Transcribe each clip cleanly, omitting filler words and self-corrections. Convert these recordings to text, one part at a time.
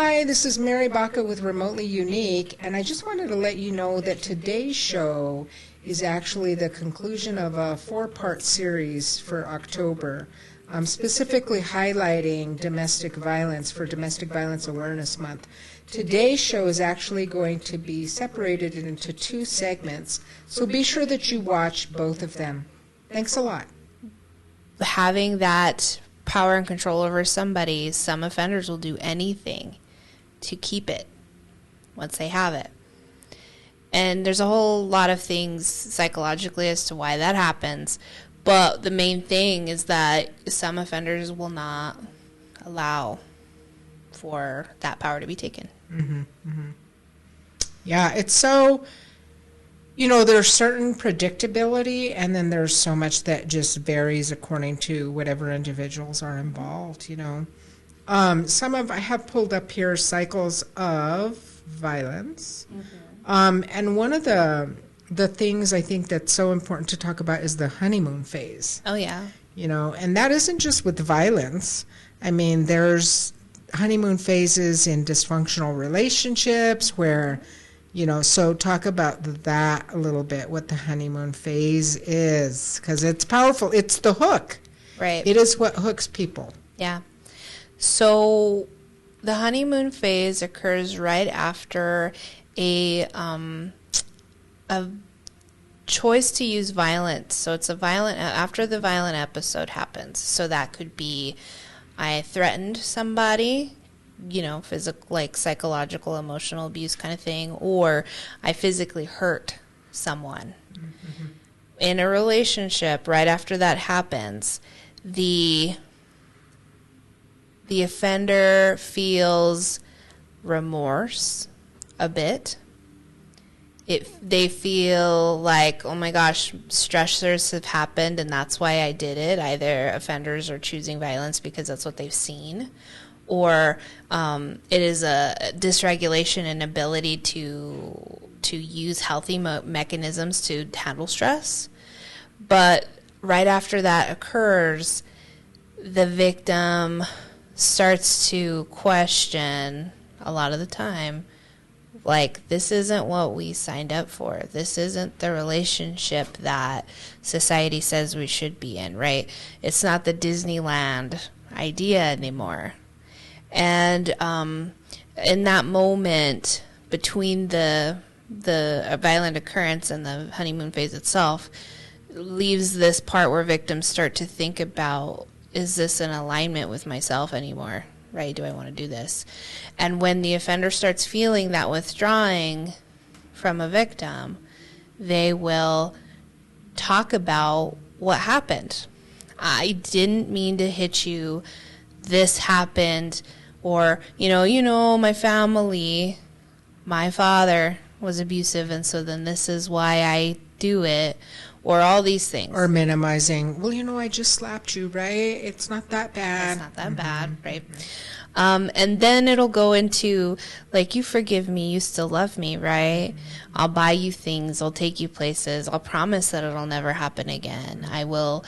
Hi, this is Mary Baca with Remotely Unique, and I just wanted to let you know that today's show is actually the conclusion of a 4-part series for October, specifically highlighting domestic violence for Domestic Violence Awareness Month. Today's show is actually going to be separated into 2 segments, so be sure that you watch both of them. Thanks a lot. Having that power and control over somebody, some offenders will do anything to keep it once they have it. And there's a whole lot of things psychologically as to why that happens. But the main thing is that some offenders will not allow for that power to be taken. Mm-hmm, mm-hmm. Yeah, it's so, there's certain predictability, and then there's so much that just varies according to whatever individuals are involved, I have pulled up here cycles of violence. Mm-hmm. And one of the things I think that's so important to talk about is the honeymoon phase. Oh, yeah. And that isn't just with violence. I mean, there's honeymoon phases in dysfunctional relationships where, so talk about that a little bit, what the honeymoon phase is, because it's powerful. It's the hook. Right. It is what hooks people. Yeah. So the honeymoon phase occurs right after a choice to use violence. So it's after the violent episode happens. So that could be I threatened somebody, physical, like psychological, emotional abuse kind of thing, or I physically hurt someone. Mm-hmm. In a relationship, right after that happens, the offender feels remorse a bit. They feel like, oh my gosh, stressors have happened and that's why I did it. Either offenders are choosing violence because that's what they've seen, or it is a dysregulation and ability to use healthy mechanisms to handle stress. But right after that occurs, the victim starts to question a lot of the time, like, this isn't what we signed up for. This isn't the relationship that society says we should be in, right? It's not the Disneyland idea anymore. And in that moment between the violent occurrence and the honeymoon phase itself, leaves this part where victims start to think about, is this in alignment with myself anymore? Right? Do I want to do this? And when the offender starts feeling that withdrawing from a victim, they will talk about what happened. I didn't mean to hit you. This happened. Or, my family, my father was abusive, and so then this is why I do it. Or all these things. Or minimizing, I just slapped you, right? It's not that bad. It's not that bad, right? And then it'll go into, like, you forgive me, you still love me, right? I'll buy you things, I'll take you places, I'll promise that it'll never happen again. I will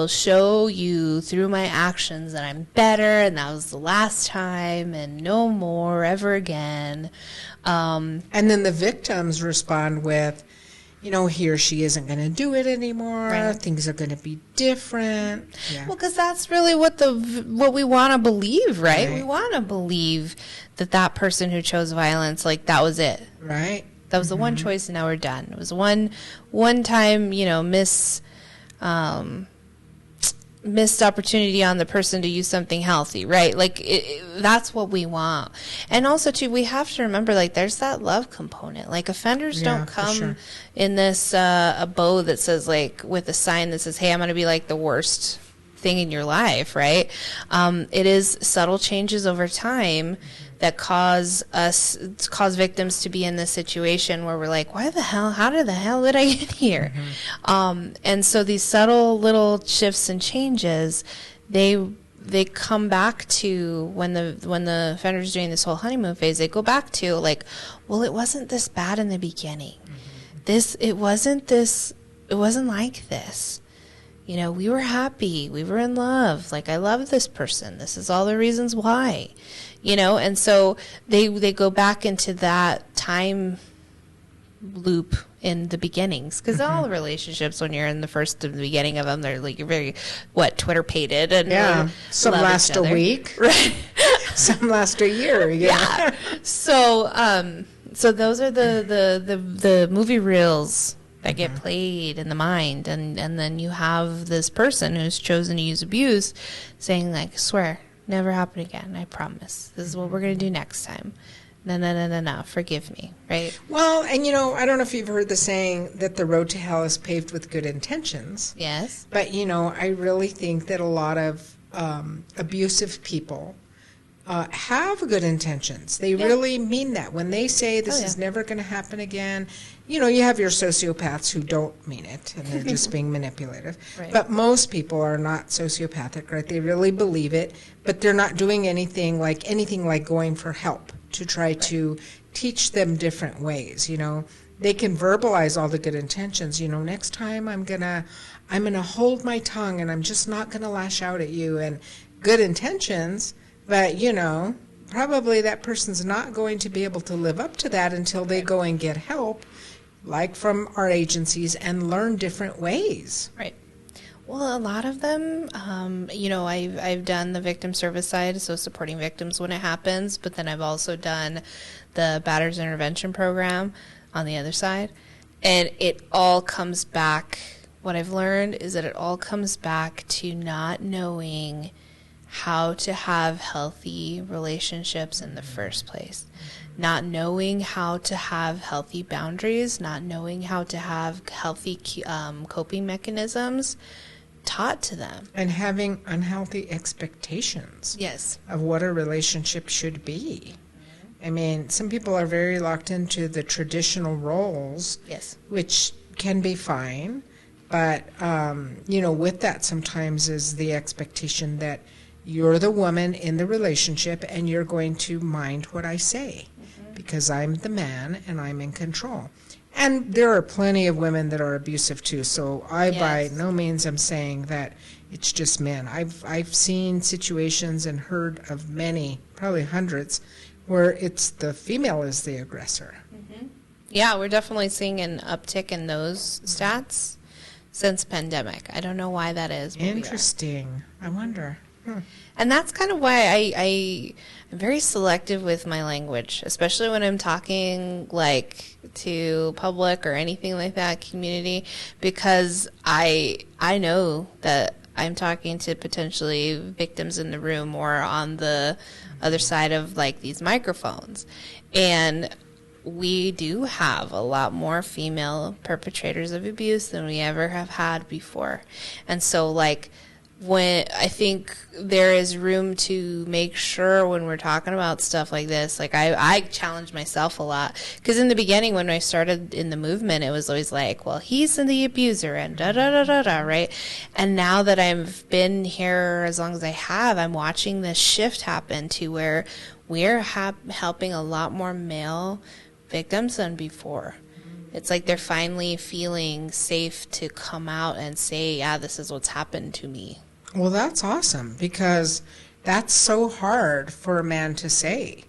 show you through my actions that I'm better, and that was the last time, and no more ever again. And then the victims respond with, he or she isn't going to do it anymore. Right. Things are going to be different. Yeah. Well, because that's really what we want to believe, right? We want to believe that person who chose violence, like, that was it. Right. That was the one choice, and now we're done. It was one time, missed opportunity on the person to use something healthy, right? Like, that's what we want. And also, too, we have to remember, like, there's that love component. Like, offenders don't come in this a bow that says, like, with a sign that says, hey, I'm going to be, like, the worst thing in your life, right? It is subtle changes over time that cause victims to be in this situation where we're like, how the hell did I get here? And so these subtle little shifts and changes, they come back to when the offender's doing this whole honeymoon phase, they go back to, like, well, it wasn't this bad in the beginning. It wasn't like this. You know, we were happy. We were in love. Like, I love this person. This is all the reasons why. You know, and so they go back into that time loop in the beginnings, because all relationships, when you're in the beginning of them, they're like, you're very Twitter-pated, and some last a week, right? Some last a year. Yeah. So those are the movie reels that get played in the mind, and then you have this person who's chosen to use abuse saying, like, swear, never happen again, I promise, this is what we're going to do next time. No, forgive me, right? Well, and you know, I don't know if you've heard the saying that the road to hell is paved with good intentions. Yes. But, you know, I really think that a lot of abusive people have good intentions. They really mean that. When they say this is never going to happen again, you know, you have your sociopaths who don't mean it, and they're just being manipulative. Right. But most people are not sociopathic, right? They really believe it, but they're not doing anything like going for help to try to teach them different ways. You know, they can verbalize all the good intentions. You know, next time I'm gonna hold my tongue, and I'm just not gonna lash out at you, and good intentions. But, you know, probably that person's not going to be able to live up to that until they go and get help, like from our agencies, and learn different ways. Right. Well, a lot of them, you know, I've done the victim service side, so supporting victims when it happens, but then I've also done the Batters Intervention Program on the other side. And it all comes back, what I've learned is that it all comes back to not knowing how to have healthy relationships in the first place, not knowing how to have healthy boundaries, not knowing how to have healthy coping mechanisms taught to them, and having unhealthy expectations of what a relationship should be. I mean, some people are very locked into the traditional roles, which can be fine, but you know, with that sometimes is the expectation that you're the woman in the relationship, and you're going to mind what I say because I'm the man and I'm in control. And there are plenty of women that are abusive too, so I by no means am saying that it's just men. I've seen situations and heard of many, probably hundreds, where it's the female is the aggressor. Yeah, we're definitely seeing an uptick in those stats since pandemic. I don't know why that is. Interesting. I wonder. And that's kind of why I'm very selective with my language, especially when I'm talking like to public or anything like that, community, because I know that I'm talking to potentially victims in the room or on the other side of like these microphones. And we do have a lot more female perpetrators of abuse than we ever have had before. And so like, when I think there is room to make sure when we're talking about stuff like this, like I challenge myself a lot, because in the beginning when I started in the movement, it was always like, well, he's the abuser and da-da-da-da-da, right? And now that I've been here as long as I have, I'm watching this shift happen to where we're helping a lot more male victims than before. It's like they're finally feeling safe to come out and say, yeah, this is what's happened to me. Well, that's awesome, because that's so hard for a man to say,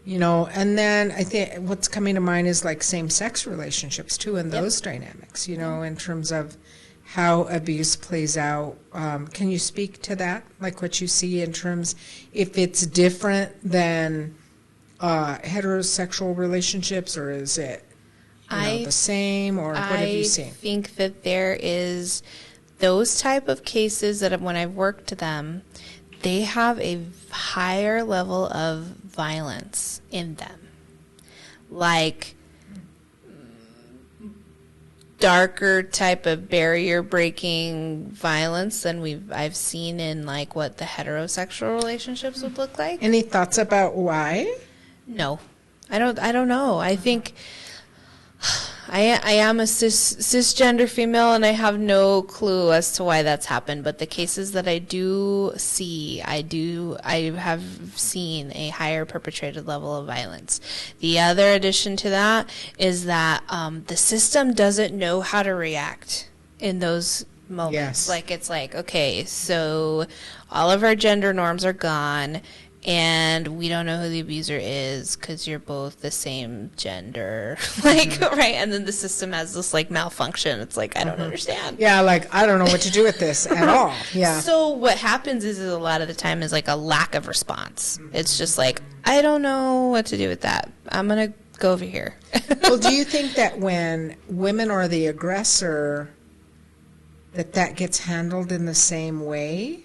you know. And then I think what's coming to mind is like same-sex relationships too, and those dynamics, you know, in terms of how abuse plays out. Can you speak to that, like what you see in terms, if it's different than heterosexual relationships, or is it the same, or what have you seen? I think that there is those type of cases that when I've worked them, they have a higher level of violence in them. Like darker type of barrier breaking violence than I've seen in like what the heterosexual relationships would look like. Any thoughts about why? No. I don't know. I think I am a cisgender female, and I have no clue as to why that's happened. But the cases that I do see, I have seen a higher perpetrated level of violence. The other addition to that is that the system doesn't know how to react in those moments. Yes. Like, it's like, okay, so all of our gender norms are gone, and we don't know who the abuser is because you're both the same gender. Like, right? And then the system has this, like, malfunction. It's like, I don't understand. Yeah, like, I don't know what to do with this at all. Yeah. So what happens is a lot of the time is, like, a lack of response. It's just like, I don't know what to do with that. I'm going to go over here. Well, do you think that when women are the aggressor, that gets handled in the same way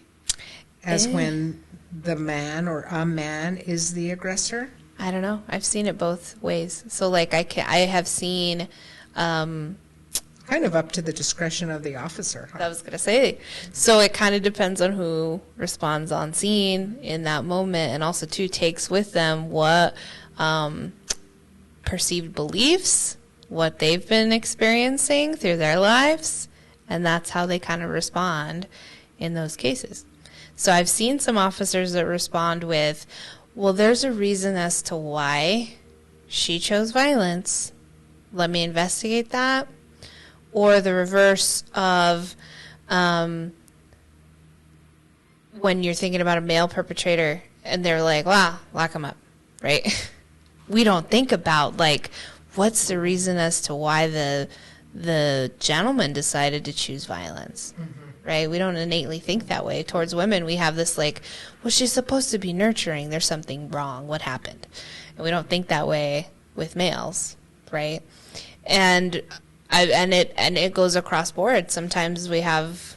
as when the man or a man is the aggressor? I don't know. I've seen it both ways. So, like, I have seen... kind of up to the discretion of the officer. Huh? I was going to say. So it kind of depends on who responds on scene in that moment, and also, too, takes with them what perceived beliefs, what they've been experiencing through their lives, and that's how they kind of respond in those cases. So I've seen some officers that respond with, well, there's a reason as to why she chose violence. Let me investigate that. Or the reverse of when you're thinking about a male perpetrator and they're like, wow, lock him up, right? We don't think about, like, what's the reason as to why the gentleman decided to choose violence, right? We don't innately think that way. Towards women, we have this, like, well, she's supposed to be nurturing. There's something wrong. What happened? And we don't think that way with males, right? And it goes across board. Sometimes we have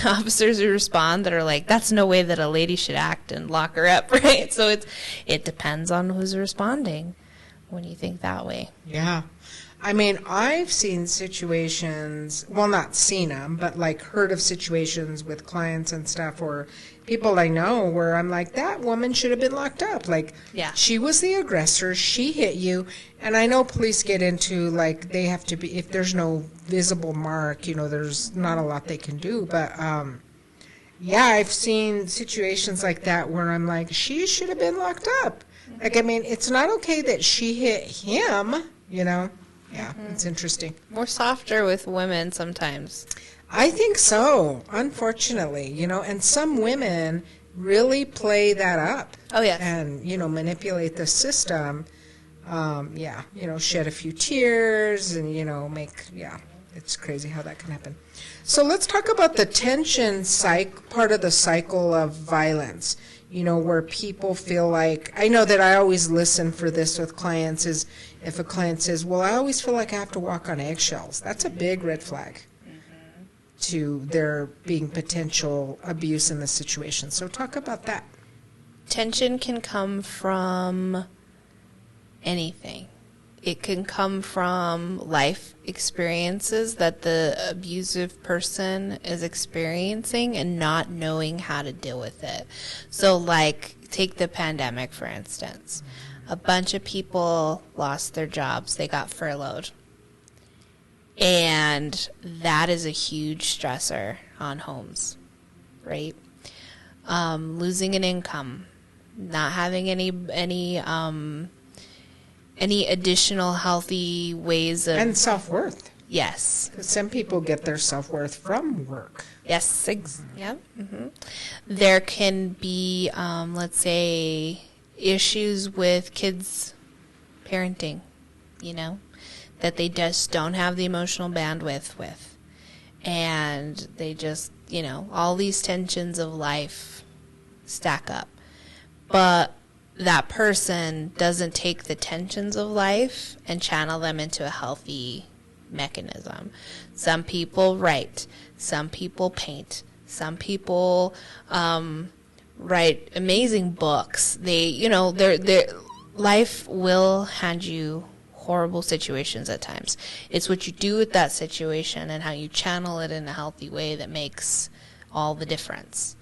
officers who respond that are like, that's no way that a lady should act, and lock her up, right? So it depends on who's responding when you think that way. Yeah. I mean, I've seen situations, well, not seen them, but like heard of situations with clients and stuff, or people I know, where I'm like, that woman should have been locked up. Like, Yeah. she was the aggressor, she hit you. And I know police get into, like, they have to be, if there's no visible mark, you know, there's not a lot they can do. But, yeah, I've seen situations like that where I'm like, she should have been locked up. Like, I mean, it's not okay that she hit him, you know. Yeah, it's interesting. More softer with women sometimes. I think so, unfortunately, you know, and some women really play that up. Oh, yes. And, you know, manipulate the system. Yeah, you know, shed a few tears and, you know, it's crazy how that can happen. So let's talk about the tension part of the cycle of violence, you know, where people feel like, I know that I always listen for this with clients, is if a client says, well, I always feel like I have to walk on eggshells. That's a big red flag to there being potential abuse in the situation. So talk about that. Tension can come from anything. It can come from life experiences that the abusive person is experiencing and not knowing how to deal with it. So, like, take the pandemic, for instance. A bunch of people lost their jobs. They got furloughed. And that is a huge stressor on homes, right? Losing an income, not having any additional healthy ways of... And self-worth. Yes. Some people get their self-worth from work. Yes. Yeah. Mm-hmm. There can be, let's say, issues with kids parenting, you know, that they just don't have the emotional bandwidth with. And they just, you know, all these tensions of life stack up. But that person doesn't take the tensions of life and channel them into a healthy mechanism. Some people write, some people paint, some people write amazing books. They, you know, their life will hand you horrible situations at times. It's what you do with that situation and how you channel it in a healthy way that makes all the difference.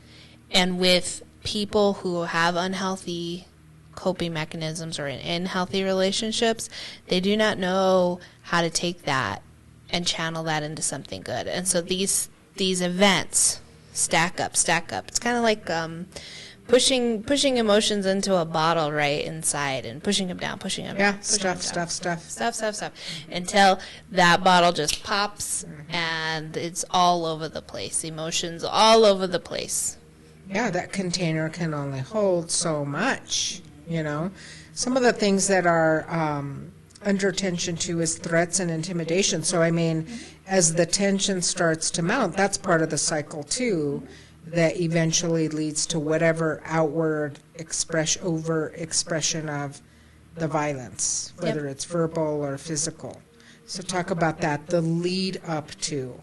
And with people who have unhealthy coping mechanisms or in unhealthy relationships, they do not know how to take that and channel that into something good. And so these events stack up. It's kind of like pushing emotions into a bottle right inside and pushing them down, pushing them down. Stuff, until that bottle just pops and it's all over the place. Emotions all over the place. Yeah, that container can only hold so much, Some of the things that are under tension too is threats and intimidation. So, I mean, as the tension starts to mount, that's part of the cycle too, that eventually leads to whatever outward expression of the violence, whether it's verbal or physical. So talk about that, the lead up to.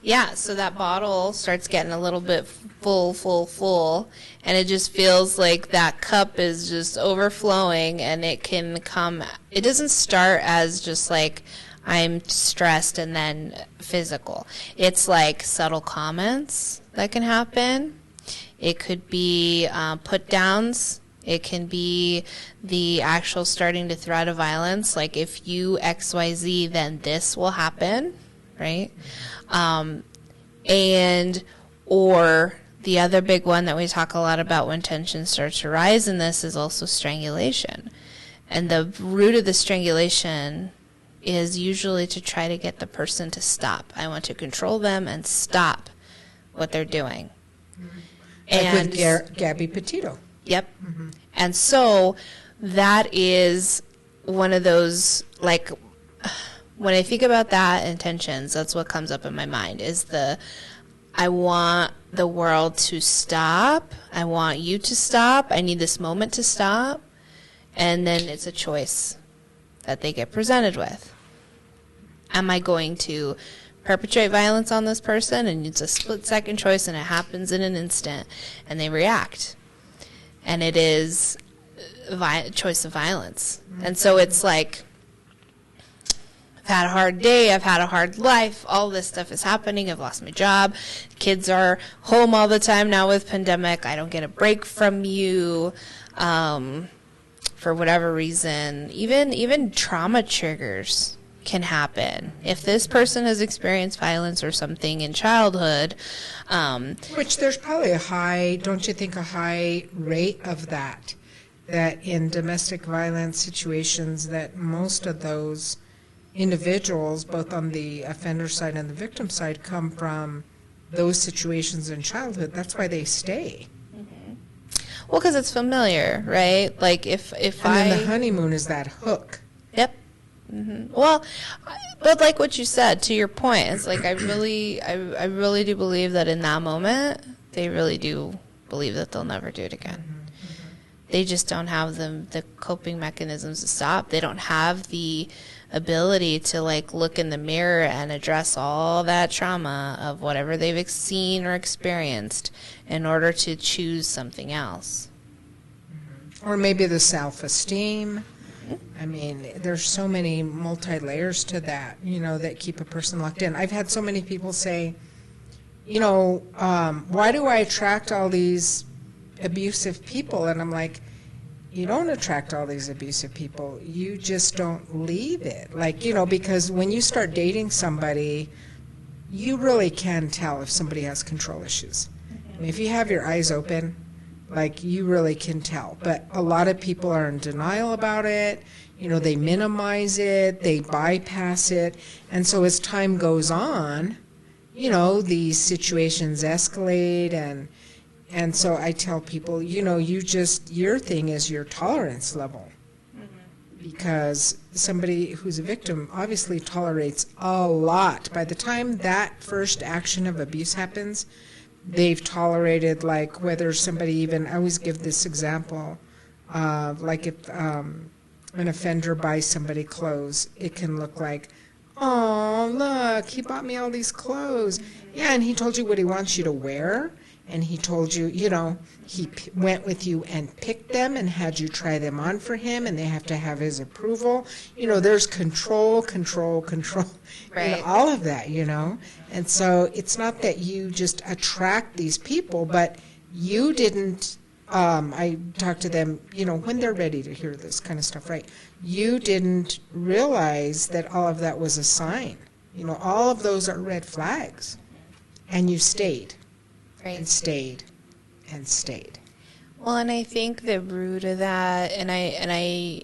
Yeah, so that bottle starts getting a little bit full, and it just feels like that cup is just overflowing, and it doesn't start as just like I'm stressed and then physical. It's like subtle comments that can happen. It could be put downs. It can be the actual starting to threat of violence, like if you XYZ, then this will happen, right? Or the other big one that we talk a lot about when tension starts to rise in this is also strangulation. And the root of the strangulation is usually to try to get the person to stop. I want to control them and stop what they're doing. Like with Gabby Petito. Yep. Mm-hmm. And so that is one of those, like, when I think about that intentions, that's what comes up in my mind is I want the world to stop. I want you to stop. I need this moment to stop. And then it's a choice that they get presented with. Am I going to perpetrate violence on this person? And it's a split-second choice, and it happens in an instant, and they react. And it is a choice of violence. And so it's like, I've had a hard day, I've had a hard life, all this stuff is happening, I've lost my job, kids are home all the time now with pandemic, I don't get a break from you, for whatever reason. Even trauma triggers can happen. If this person has experienced violence or something in childhood, which there's probably don't you think, a high rate of that in domestic violence situations, that most of those individuals, both on the offender side and the victim side, come from those situations in childhood. That's why they stay. Mm-hmm. Well, because it's familiar, right? Like if and then the honeymoon is that hook. Yep. Mm-hmm. Well, but like what you said, to your point, it's like I really do believe that in that moment, they really do believe that they'll never do it again. Mm-hmm. They just don't have the coping mechanisms to stop. They don't have the ability to like look in the mirror and address all that trauma of whatever they've seen or experienced in order to choose something else. Or maybe the self-esteem. I mean, there's so many multi-layers to that, that keep a person locked in. I've had so many people say, why do I attract all these abusive people? And I'm like, you don't attract all these abusive people. You just don't leave it. Like, because when you start dating somebody, you really can tell if somebody has control issues. I mean, if you have your eyes open, like, you really can tell. But a lot of people are in denial about it. They minimize it, they bypass it. And so as time goes on, these situations escalate. And so I tell people, your thing is your tolerance level. Mm-hmm. Because somebody who's a victim obviously tolerates a lot. By the time that first action of abuse happens, they've tolerated, like, whether somebody even, I always give this example, like if an offender buys somebody clothes, it can look like, oh, look, he bought me all these clothes. Yeah, and he told you what he wants you to wear, and he told you, he went with you and picked them and had you try them on for him, and they have to have his approval. There's control, right. All of that, And so it's not that you just attract these people, but you didn't, I talk to them, when they're ready to hear this kind of stuff, right? You didn't realize that all of that was a sign. All of those are red flags. And you stayed. Right. And stayed and stayed. Well, and I think the root of that, and I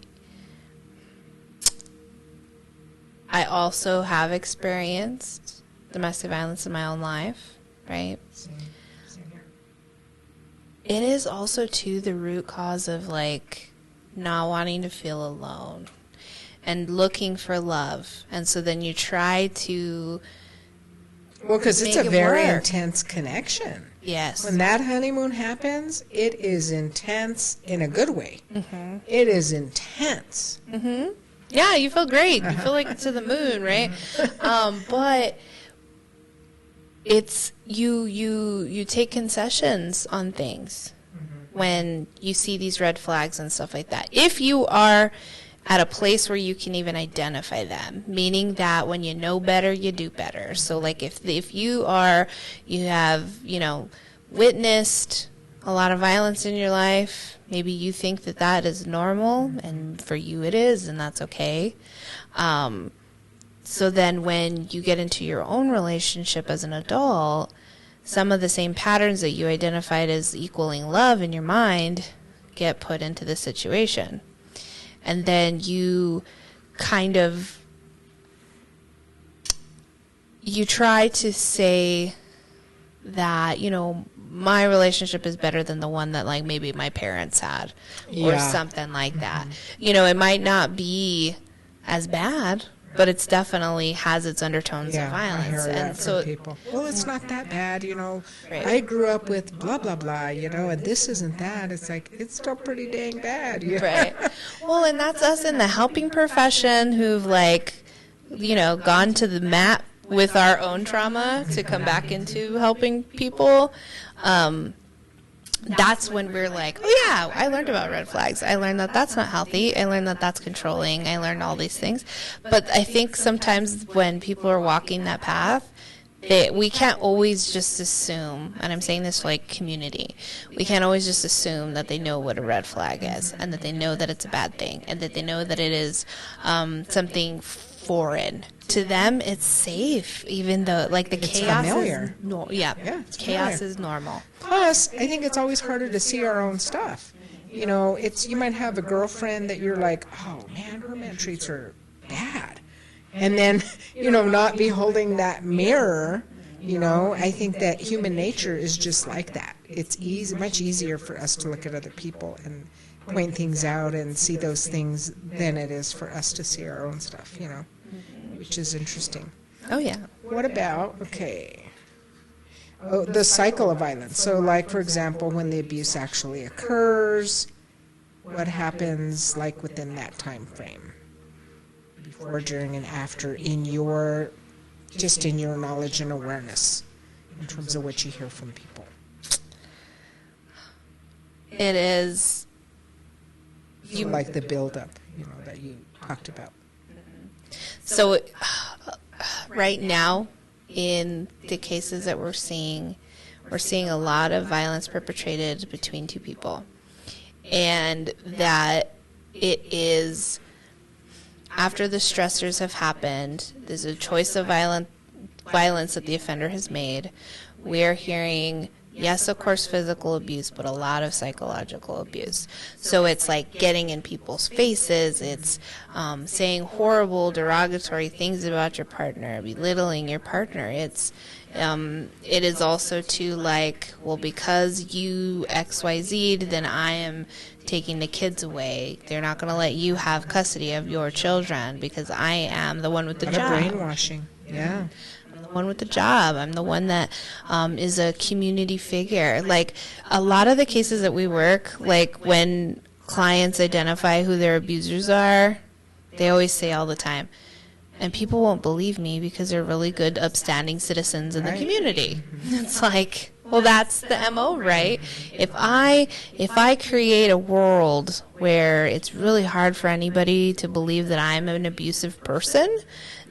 also have experienced domestic violence in my own life, right? Same here. It is also, too, the root cause of, like, not wanting to feel alone and looking for love. And so then you try to Well, because it's a very intense connection. Yes. When that honeymoon happens, it is intense in a good way. It is intense. Yeah, you feel great. You feel like to the moon, right? But it's you take concessions on things when you see these red flags and stuff like that. If you are at a place where you can even identify them, meaning that when you know better, you do better. So, like, if you have, witnessed a lot of violence in your life, maybe you think that that is normal, and for you it is, and that's okay. So then when you get into your own relationship as an adult, some of the same patterns that you identified as equaling love in your mind get put into the situation. And then you kind of, you try to say that, my relationship is better than the one that, like, maybe my parents had or something like that. It might not be as bad, but it's definitely has its undertones of violence. I hear that from people. Well, it's not that bad, Right. I grew up with blah, blah, blah, and this isn't that. It's like, it's still pretty dang bad. Right. Well, and that's us in the helping profession who've, like, gone to the mat with our own trauma to come back into helping people. That's when we're like, oh yeah, I learned about red flags. I learned that that's not healthy. I learned that that's controlling. I learned all these things. But I think sometimes when people are walking that path, we can't always just assume, and I'm saying this for, like, community, we can't always just assume that they know what a red flag is and that they know that it's a bad thing and that they know that it is something foreign. To them, it's safe, even though, like, the chaos familiar. Is chaos is normal. Plus, I think it's always harder to see our own stuff. You might have a girlfriend that you're like, oh man, her man treats her bad, and then not be holding that mirror. I think that human nature is just like that. It's much easier for us to look at other people and point things out and see those things than it is for us to see our own stuff. Which is interesting. Oh, yeah. What about, the cycle of violence. So, like, for example, when the abuse actually occurs, what happens, like, within that time frame? Before, during, and after, in your knowledge and awareness, in terms of what you hear from people. It is... like the build-up, that you talked about. So right now, in the cases that we're seeing a lot of violence perpetrated between two people. And that it is, after the stressors have happened, there's a choice of violence that the offender has made. We're hearing, yes, of course, physical abuse, but a lot of psychological abuse. So it's like getting in people's faces. It's saying horrible, derogatory things about your partner, belittling your partner. It is also to, like, well, because you XYZ'd, then I am taking the kids away. They're not going to let you have custody of your children because I am the one with the job. Brainwashing, yeah. One with the job. I'm the one that is a community figure. Like, a lot of the cases that we work, like, when clients identify who their abusers are, they always say all the time, and people won't believe me because they're really good, upstanding citizens in the community. It's like, well, that's the MO, right? If I create a world where it's really hard for anybody to believe that I'm an abusive person,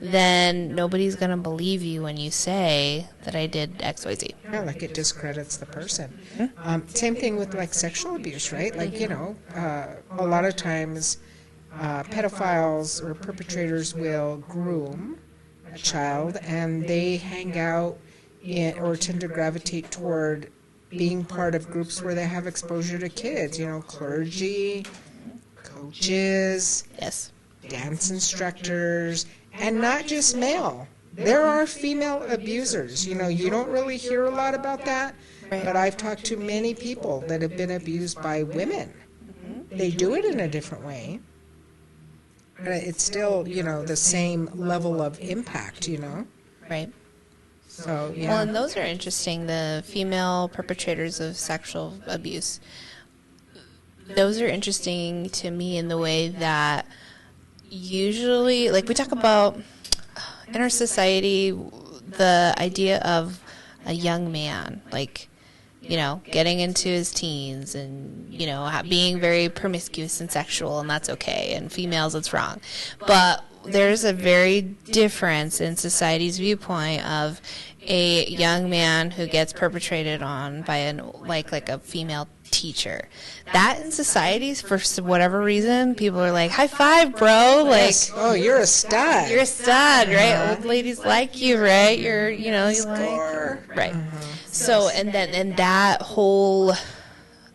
then nobody's going to believe you when you say that I did XYZ. Yeah, like, it discredits the person. Same thing with, like, sexual abuse, right? Like, a lot of times pedophiles or perpetrators will groom a child, and they hang out or tend to gravitate toward being part of groups where they have exposure to kids, clergy, coaches, Yes. dance instructors, and not just male. There are female abusers. You don't really hear a lot about that, Right. but I've talked to many people that have been abused by women. They do it in a different way, but it's still, the same level of impact, Right. So, yeah. Well, and those are interesting, the female perpetrators of sexual abuse. Those are interesting to me in the way that usually, like we talk about in our society, the idea of a young man, like, getting into his teens and, being very promiscuous and sexual, and that's okay, and females, it's wrong. But there's a very difference in society's viewpoint of a young man who gets perpetrated on by like a female teacher. That in societies, for whatever reason, people are like, high five, bro. Yes. Like, oh, you're a stud. You're a stud, right? Old ladies like you, right? You're, you Score. like, right. So, and that whole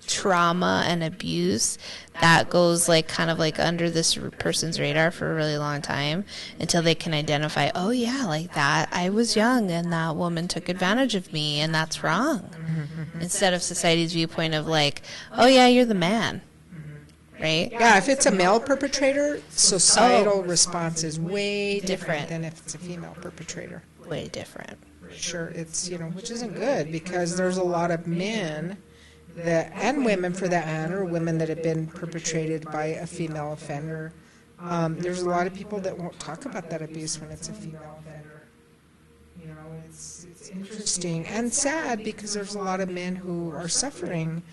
trauma and abuse, that goes like kind of like under this person's radar for a really long time until they can identify, oh yeah, like that, I was young and that woman took advantage of me and that's wrong. Instead of society's viewpoint of like, oh yeah, you're the man. Right? Yeah, if it's a male perpetrator, societal response is way different than if it's a female perpetrator. Way different. Sure, it's, which isn't good because there's a lot of men that, and women for that matter, women that have been perpetrated by a female offender. There's a lot of people that won't talk about that abuse when it's a female offender. It's interesting and sad because there's a lot of men who are suffering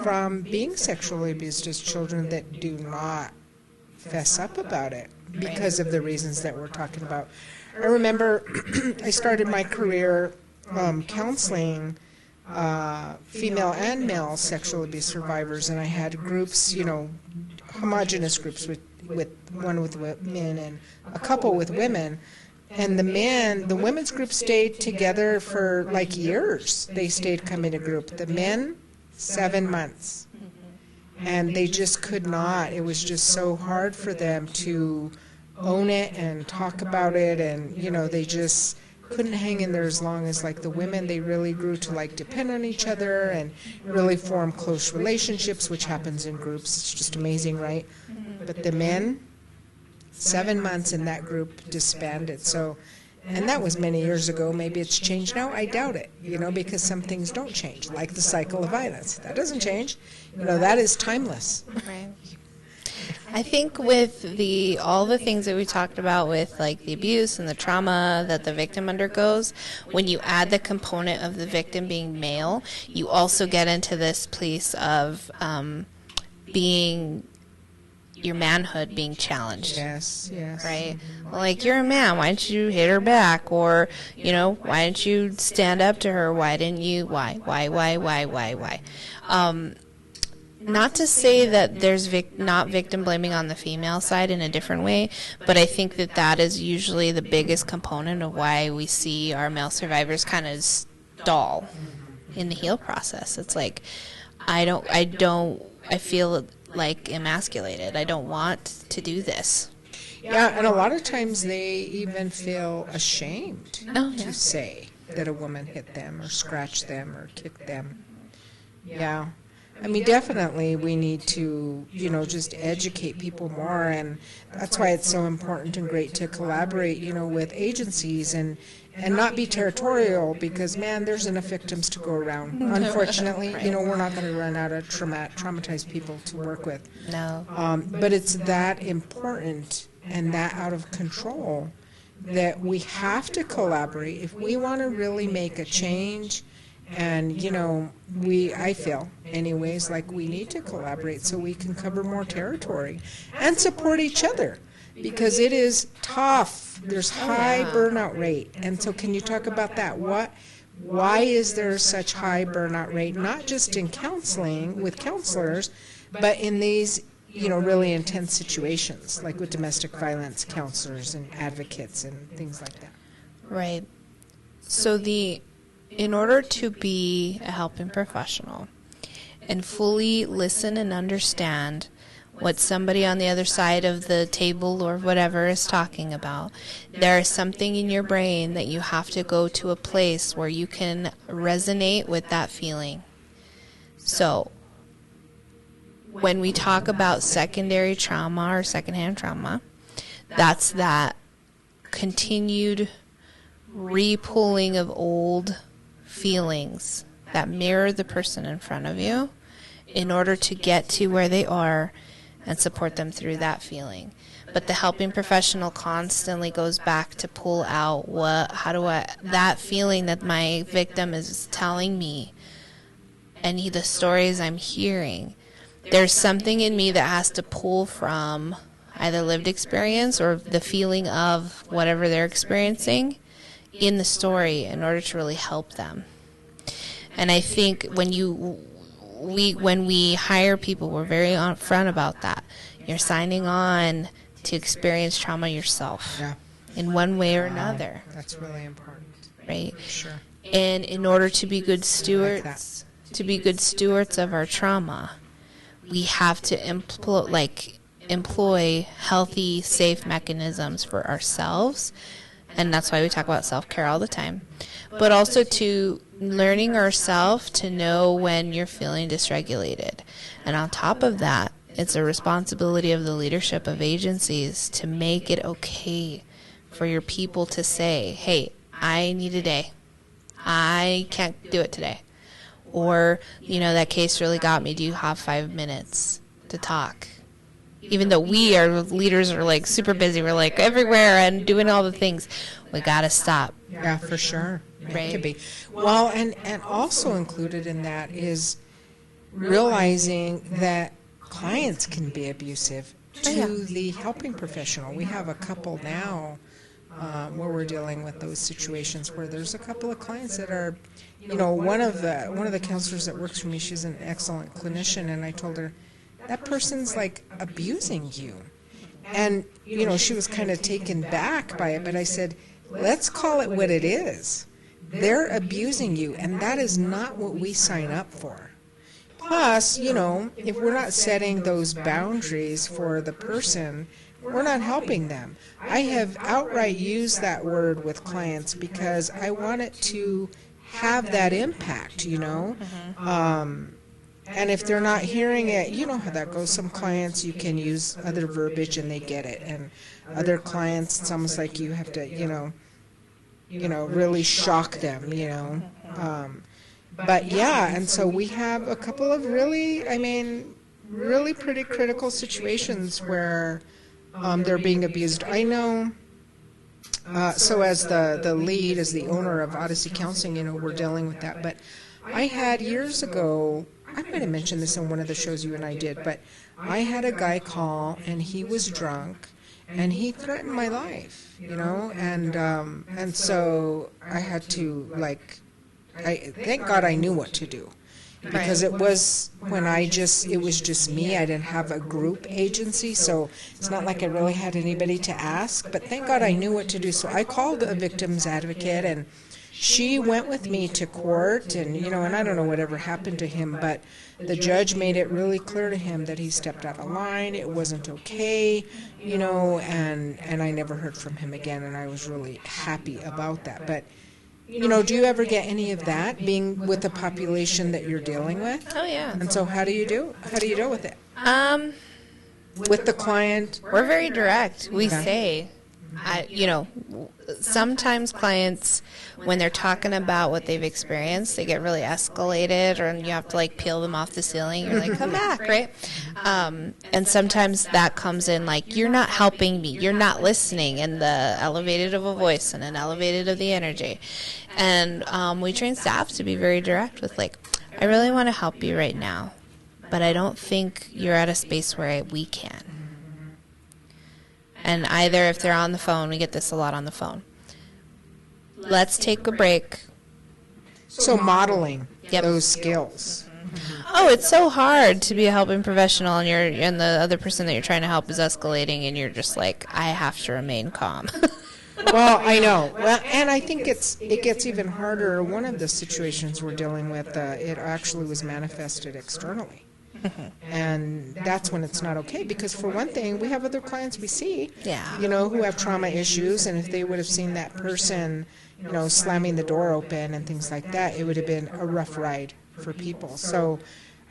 from being sexually abused as children that do not fess up about it because of the reasons that we're talking about. I remember I started my career counseling female and male sexual abuse survivors, and I had groups, homogenous groups with one with men and a couple with women. And the women's group stayed together for like years. They stayed coming to group. The men, 7 months. And they just could not. It was just so hard for them to own it and talk about it. And, they just couldn't hang in there as long as like the women. They really grew to like depend on each other and really form close relationships, which happens in groups. It's just amazing, right? But the men, 7 months in that group disbanded. So, and that was many years ago. Maybe it's changed now. I doubt it, because some things don't change, like the cycle of violence. That doesn't change. That is timeless. Right. I think with all the things that we talked about with like the abuse and the trauma that the victim undergoes, when you add the component of the victim being male, you also get into this place of being your manhood being challenged. Yes. Right? Well, like, you're a man, why didn't you hit her back? Or, why didn't you stand up to her? Why didn't you? Why? Not to say that there's not victim blaming on the female side in a different way, but I think that is usually the biggest component of why we see our male survivors kind of stall in the heal process. It's like, I feel like emasculated. I don't want to do this. Yeah, and a lot of times they even feel ashamed to say that a woman hit them or scratched them or kicked them. Yeah. I mean, definitely we need to, just educate people more, and that's why it's so important and great to collaborate, with agencies and not be territorial because, man, there's enough victims to go around. Unfortunately, Right. we're not going to run out of traumatized people to work with. No. But it's that important and that out of control that we have to collaborate if we want to really make a change. And, I feel, anyways, like we need to collaborate so we can cover more territory and support each other because it is tough. There's high burnout rate. And so can you talk about that? Why is there such high burnout rate, not just in counseling with counselors, but in these, really intense situations, like with domestic violence counselors and advocates and things like that? Right. So in order to be a helping professional and fully listen and understand what somebody on the other side of the table or whatever is talking about, there is something in your brain that you have to go to a place where you can resonate with that feeling. So, when we talk about secondary trauma or secondhand trauma, that's that continued re-pulling of old feelings that mirror the person in front of you in order to get to where they are and support them through that feeling. But the helping professional constantly goes back to pull out that feeling that my victim is telling me and the stories I'm hearing. There's something in me that has to pull from either lived experience or the feeling of whatever they're experiencing in the story in order to really help them. And I think when we hire people, we're very upfront about that. You're signing on to experience trauma yourself in one way or another. That's really important. Right? Sure. And in order to be good stewards, of our trauma, we have to employ healthy, safe mechanisms for ourselves. And that's why we talk about self-care all the time. But also to learning ourselves to know when you're feeling dysregulated. And on top of that, it's a responsibility of the leadership of agencies to make it okay for your people to say, hey, I need a day. I can't do it today. Or, that case really got me. Do you have 5 minutes to talk? Even though our leaders are like super busy, we're like everywhere and doing all the things. We got to stop. Yeah, for sure. Right. It could be. Well, and also included in that is realizing that clients can be abusive to the helping professional. We have a couple now where we're dealing with those situations where there's a couple of clients that are, one of the counselors that works for me, she's an excellent clinician, and I told her, that person's like abusing you. And, she was kind of taken back by it, but I said, let's call it what it is. They're abusing you, and that is not what we sign up for. Plus, if we're not setting those boundaries for the person, we're not helping them. I have outright used that word with clients because I want it to have that impact, and if they're not hearing it, you know how that goes. Some clients, you can use other verbiage and they get it. And other clients, it's almost like you have to, really shock them, But yeah, and so we have a couple of really pretty critical situations where they're being abused. I know, so as the lead, as the owner of Odyssey Counseling, we're dealing with that. But I had years ago, I might have mentioned this in one of the shows you and I did, but I had a guy call, and he was drunk, and he threatened my life, and so I had to, thank God I knew what to do, because it was it was just me. I didn't have a group agency, so it's not like I really had anybody to ask, but thank God I knew what to do. So I called a victim's advocate, and she went with me to court, and and I don't know whatever happened to him, but the judge made it really clear to him that he stepped out of line. It wasn't okay, and I never heard from him again, and I was really happy about that. But do you ever get any of that being with the population that you're dealing with? Oh yeah. And so how do you deal with it? With the client? We're very direct. We say, sometimes clients, when they're talking about what they've experienced, they get really escalated, or you have to peel them off the ceiling. You're like, come back, right? And sometimes that comes in like, you're not helping me, you're not listening, in the elevated of a voice and an elevated of the energy. And we train staff to be very direct with I really want to help you right now, but I don't think you're at a space where we can. And either if they're on the phone, we get this a lot on the phone. Let's take a break. So modeling those skills. Oh, it's so hard to be a helping professional, and the other person that you're trying to help is escalating, and you're just like, I have to remain calm. Well, I know. Well, and I think it gets even harder. One of the situations we're dealing with, it actually was manifested externally. And that's when it's not okay, because for one thing, we have other clients we see, who have trauma issues, and if they would have seen that person, slamming the door open and things like that, it would have been a rough ride for people. So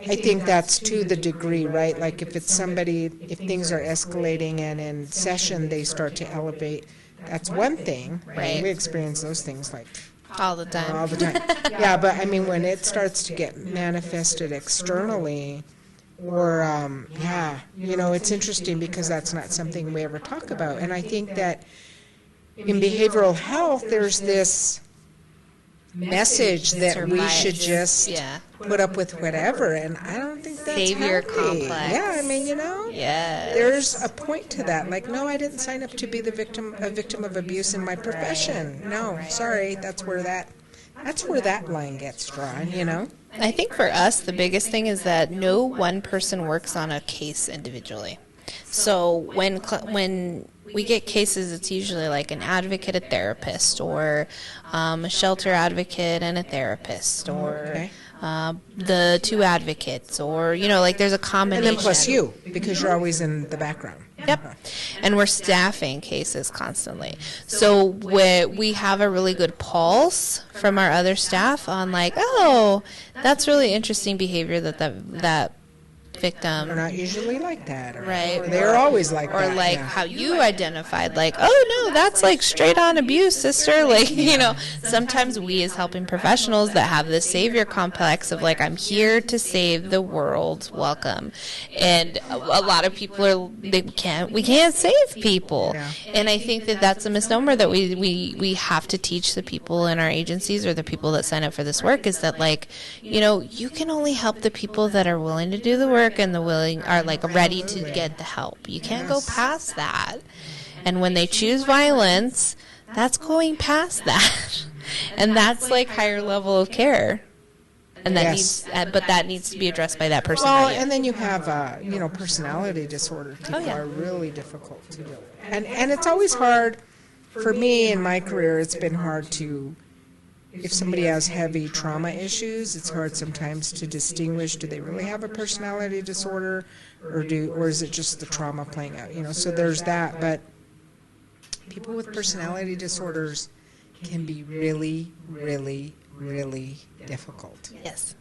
I think that's to the degree, right? Like if it's somebody, if things are escalating and in session they start to elevate, that's one thing, right? We experience those things like all the time. All the time. Yeah, but I mean, when it starts to get manifested externally, or, it's interesting because that's not something we ever talk about. And I think that in behavioral health, there's this message that we should just put up with whatever, and I don't think that's savior healthy. complex. Yeah, I mean, Yes. there's a point to that. Like, no, I didn't sign up to be a victim of abuse in my profession. No, sorry, that's where that line gets drawn. I think for us, the biggest thing is that no one person works on a case individually. So when we get cases, it's usually like an advocate, a therapist, or a shelter advocate and a therapist, or the two advocates, or, there's a combination. And then plus you, because you're always in the background. Yep. And we're staffing cases constantly. So we have a really good pulse from our other staff on like, oh, that's really interesting behavior that victim. They're not usually like that. Right. Or they're always like or that. Or like how you identified, like, oh, no, that's like straight on abuse, sister. Like, sometimes we as helping professionals that have this savior complex of like, I'm here to save the world, welcome. And a lot of people we can't save people. Yeah. And I think that that's a misnomer that we have to teach the people in our agencies or the people that sign up for this work, is that like, you can only help the people that are willing to do the work and the willing are like ready to get the help. You can't go past that. And when they choose violence, that's going past that. And that's like higher level of care. And that needs to be addressed by that person. Well, and then you have personality disorder. People are really difficult to deal with. And it's always hard for me in my career. It's been hard to, if somebody has heavy trauma issues, it's hard sometimes to distinguish, do they really have a personality disorder, or is it just the trauma playing out? So there's that. But people with personality disorders can be really, really, really difficult. Yes.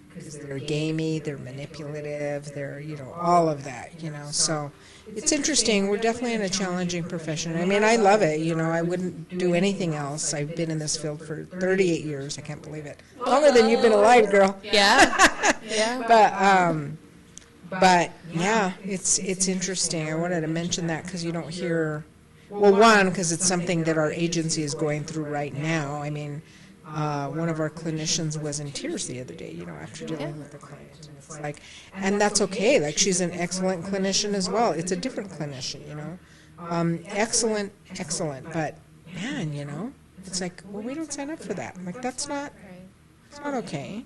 Because they're gamey, they're manipulative, they're, all of that, So it's interesting. We're definitely in a challenging profession. I mean, I love it. I wouldn't do anything else. I've been in this field for 38 years. I can't believe it. Longer than you've been alive, girl. Yeah. Yeah. But yeah, it's interesting. I wanted to mention that because you don't hear, well, one, because it's something that our agency is going through right now. I mean, one of our clinicians was in tears the other day, after dealing with the client. And it's like, and that's okay. Like, she's an excellent clinician as well. It's a different clinician, excellent. But man, it's like, well, we don't sign up for that. I'm like, it's not okay,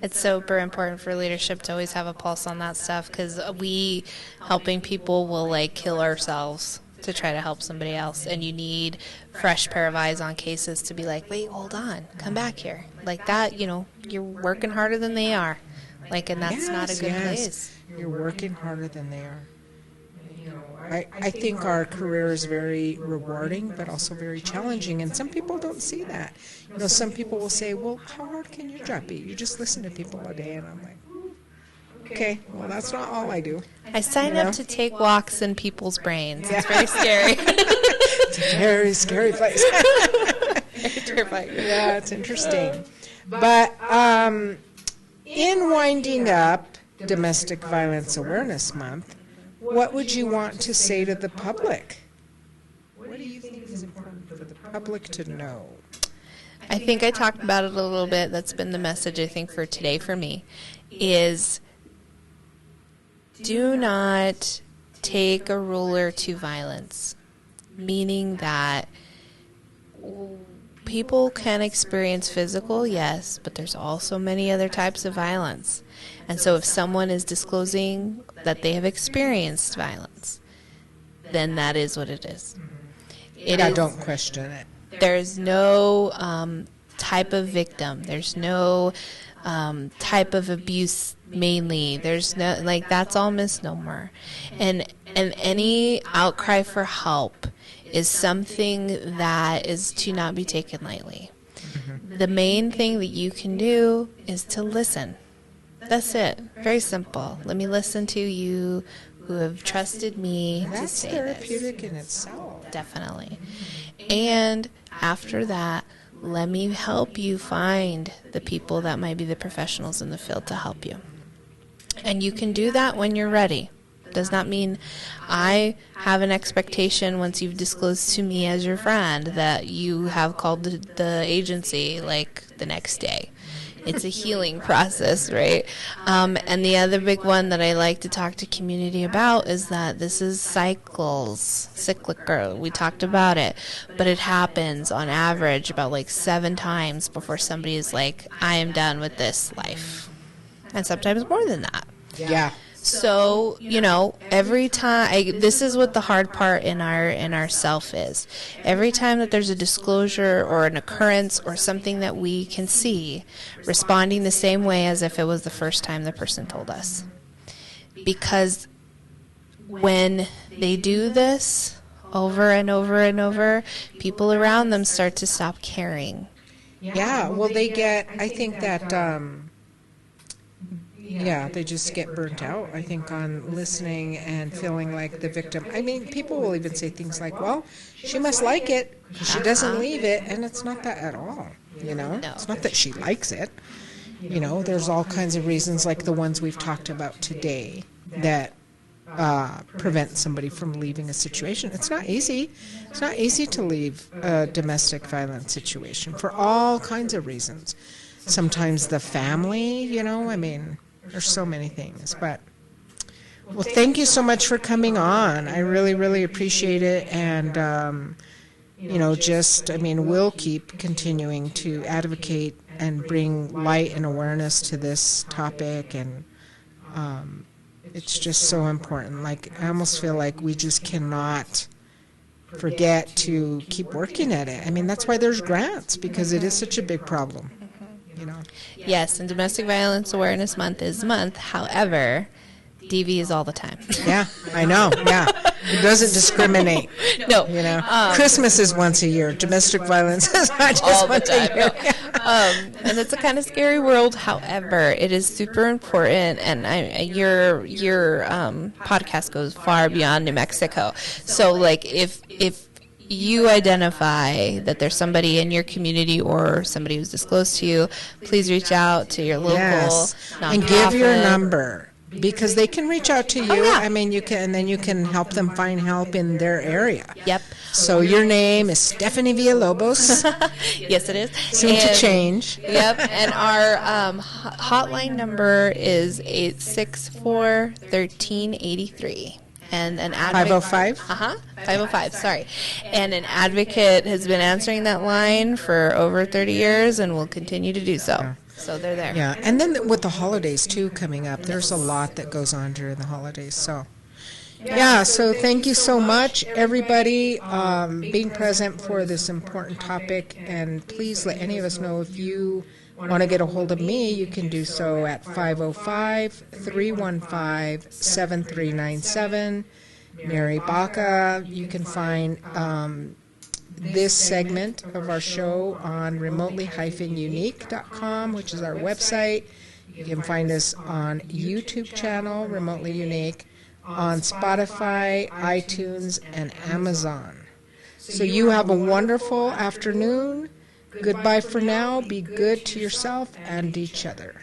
It's super important for leadership to always have a pulse on that stuff, because we helping people will like kill ourselves to try to help somebody else, and you need fresh pair of eyes on cases to be like, wait, hold on, come back here, like that. You're working harder than they are, like, and that's not a good place. You're working harder than they are. I think our career is very rewarding, but also very challenging, and some people don't see that. Some people will say, well, how hard can your job be? You just listen to people all day, and I'm like, okay, well, that's not all I do. I sign up to take walks in people's brains. It's very scary. It's a very scary place. Very terrifying. Yeah, it's interesting. But in winding up Domestic Violence Awareness Month, what would you want to say to the public? What do you think is important for the public to know? I think I talked about it a little bit. That's been the message, I think, for today for me, is do not take a ruler to violence, meaning that people can experience physical, yes, but there's also many other types of violence. And so if someone is disclosing that they have experienced violence, then that is what it is. Don't question it. There's no type of victim. There's no type of abuse mainly. There's no, like, that's all misnomer. And any outcry for help is something that is to not be taken lightly. Mm-hmm. The main thing that you can do is to listen. That's it. Very simple. Let me listen to you who have trusted me to say this. That's therapeutic in itself. Definitely. And after that, let me help you find the people that might be the professionals in the field to help you. And you can do that when you're ready. Does not mean I have an expectation once you've disclosed to me as your friend that you have called the agency like the next day. It's a healing process, right? And the other big one that I like to talk to community about is that this is cyclical. We talked about it, but it happens on average about like 7 times before somebody is like, I am done with this life. And sometimes more than that. Yeah. So, every time, this is what the hard part in our self is. Every time that there's a disclosure or an occurrence or something that we can see, responding the same way as if it was the first time the person told us. Because when they do this over and over and over, people around them start to stop caring. Yeah, well, I think that... they just get burnt out, I think, on listening and feeling like the victim. I mean, people will even say things like, well, she must like it. She doesn't leave it. And it's not that at all, No. It's not that she likes it. There's all kinds of reasons like the ones we've talked about today that prevent somebody from leaving a situation. It's not easy. It's not easy to leave a domestic violence situation for all kinds of reasons. Sometimes the family, there's so many things. But, well, thank you so much for coming on. I really, really appreciate it. And, we'll keep continuing to advocate and bring light and awareness to this topic. And it's just so important. Like, I almost feel like we just cannot forget to keep working at it. I mean, that's why there's grants, because it is such a big problem. Yes, and Domestic Violence Awareness Month is the month. However, DV is all the time. Yeah, I know. Yeah, it doesn't discriminate. No, Christmas is once a year. Domestic violence is not just all once the time. a year. And it's a kind of scary world. However, it is super important, and your podcast goes far beyond New Mexico. So, like, if you identify that there's somebody in your community or somebody who's disclosed to you, please reach out to your local nonprofit. And give your number, because they can reach out to you. Oh, yeah. I mean, you can help them find help in their area. Yep. So your name is Stephanie Villalobos. Yes, it is. Soon to change. Yep. And our hotline number is 864-1383. And an advocate, 505? 505, sorry. And an advocate has been answering that line for over 30 years and will continue to do so. Yeah. So they're there. Yeah, and then with the holidays, too, coming up, there's a lot that goes on during the holidays. So, so thank you so much, everybody, being present for this important topic. And please let any of us know if you want to get a hold of me. You can do so at 505-315-7397. Mary Baca. You can find this segment of our show on remotely-unique.com, which is our website. You can find us on YouTube channel, Remotely Unique, on Spotify, iTunes, and Amazon. So you have a wonderful afternoon. Goodbye for now. Be good to yourself and each other.